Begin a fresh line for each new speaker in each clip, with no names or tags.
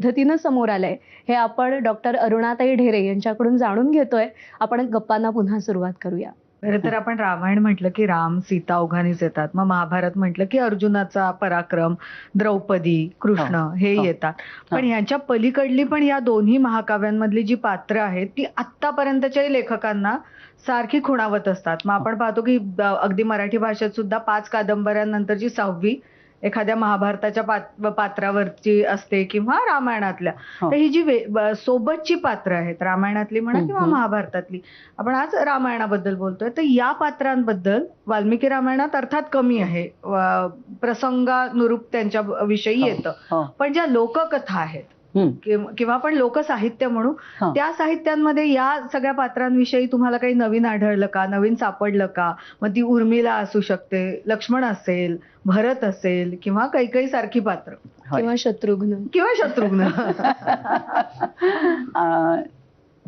पद्धतीनं समोर आलंय हे आपण डॉक्टर अरुणाताई ढेरे यांच्याकडून जाणून घेतोय. आपण गप्पांना पुन्हा सुरुवात करूया.
खरं तर आपण रामायण म्हटलं की राम सीता ओघानीच येतात. मग महाभारत म्हटलं की अर्जुनाचा पराक्रम, द्रौपदी, कृष्ण हे येतात. पण ह्यांच्या पलीकडली पण या दोन्ही महाकाव्यांमधली जी पात्र आहेत ती आत्तापर्यंतच्याही लेखकांना सारखी खुणावत असतात. मग आपण पाहतो की अगदी मराठी भाषेत सुद्धा 5 कादंबऱ्यांनंतरची 6वी एखाद्या महाभारताच्या पात्रावरची असते किंवा रामायणातल्या. तर ही जी सोबतची पात्र आहेत रामायणातली म्हणा किंवा महाभारतातली, आपण आज रामायणाबद्दल बोलतोय, तर या पात्रांबद्दल वाल्मिकी रामायणात अर्थात कमी आहे, प्रसंगानुरूप त्यांच्या विषयी येतं. पण ज्या लोककथा आहेत किंवा आपण लोकसाहित्य म्हणू, त्या साहित्यांमध्ये या सगळ्या पात्रांविषयी तुम्हाला काही नवीन आढळलं का, नवीन सापडलं का? मग ती उर्मिला असू शकते, लक्ष्मण असेल, भरत असेल किंवा कैकेयी सारखी पात्र
किंवा शत्रुघ्न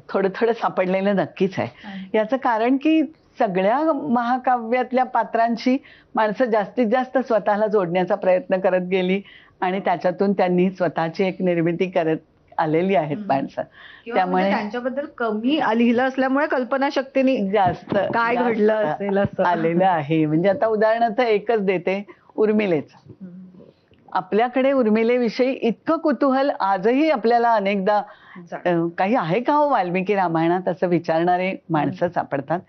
थोडं थोडं सापडलेलं नक्कीच आहे. याचं कारण की सगळ्या महाकाव्यातल्या पात्रांशी माणसं जास्तीत जास्त स्वतःला जोडण्याचा प्रयत्न करत गेली आणि त्याच्यातून त्यांनी स्वतःची एक निर्मिती करत आलेली आहेत माणसं.
त्यामुळे त्यांच्याबद्दल कमी लिहिलं असल्यामुळे कल्पनाशक्तीने
जास्त
काय घडलं असेल असं
आलेलं आहे. म्हणजे आता उदाहरणार्थ एकच देते, उर्मिलेच. आपल्याकडे उर्मिलेविषयी इतकं कुतूहल आजही आपल्याला अनेकदा काही आहे का हो वाल्मिकी रामायणात असं विचारणारे माणसं सापडतात.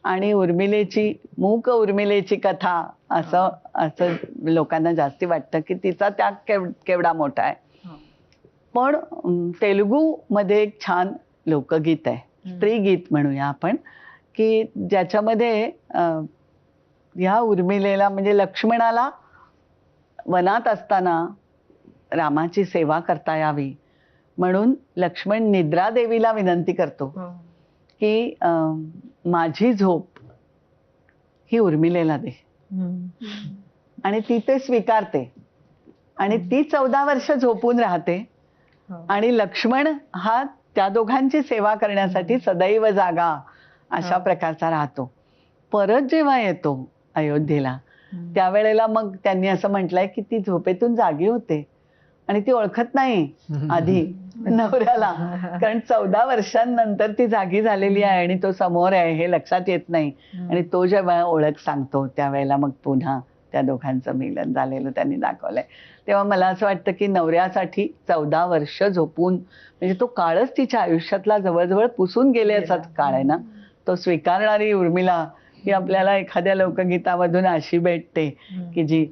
आणि उर्मिलेची मूक उर्मिलेची कथा असं लोकांना जास्ती वाटतं की तिचा त्याग केवढा मोठा आहे. पण तेलुगू मध्ये एक छान लोकगीत आहे, स्त्रीगीत म्हणूया आपण, की ज्याच्यामध्ये ह्या उर्मिलेला म्हणजे लक्ष्मणाला वनात असताना रामाची सेवा करता यावी म्हणून लक्ष्मण निद्रा देवीला विनंती करतो की माझी झोप ही उर्मिलेला दे. आणि ती ते स्वीकारते आणि ती 14 वर्ष झोपून राहते. आणि लक्ष्मण हा त्या दोघांची सेवा करण्यासाठी सदैव जागा अशा प्रकारचा राहतो. परत जेव्हा येतो अयोध्येला त्यावेळेला मग त्यांनी असं म्हटलंय की ती झोपेतून जागी होते आणि ती ओळखत नाही आधी नवऱ्याला, कारण 14 वर्षांनंतर ती जागी झालेली आहे आणि तो समोर आहे हे लक्षात येत नाही. आणि तो जेव्हा ओळख सांगतो त्यावेळेला मग पुन्हा त्या दोघांचं मिलन झालेलं त्यांनी दाखवलंय. तेव्हा मला असं वाटतं की नवऱ्यासाठी 14 वर्ष झोपून, म्हणजे तो काळच तिच्या आयुष्यातला जवळजवळ पुसून गेल्याचाच काळ आहे ना. तो स्वीकारणारी उर्मिला ही आपल्याला एखाद्या लोकगीतामधून अशी भेटते की जी,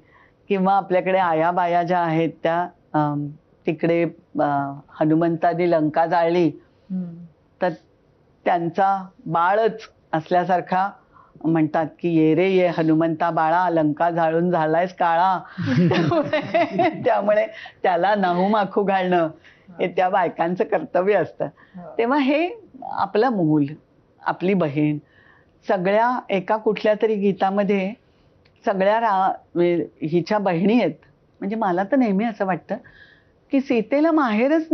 किंवा आपल्याकडे आयाबाया ज्या आहेत त्या तिकडे हनुमंतानी लंका जाळली तर त्यांचा बाळच असल्यासारखा म्हणतात की ये रे ये हनुमंता बाळा, लंका जाळून झालायस काळा. त्यामुळे त्याला नाहूमाखू घालणं हे त्या बायकांचं कर्तव्य असतं. तेव्हा हे आपलं मूल, आपली बहीण, सगळ्या एका कुठल्या तरी गीतामध्ये सगळ्या हिच्या बहिणी आहेत. म्हणजे मला तर नेहमी असं वाटतं की सीतेला माहेरच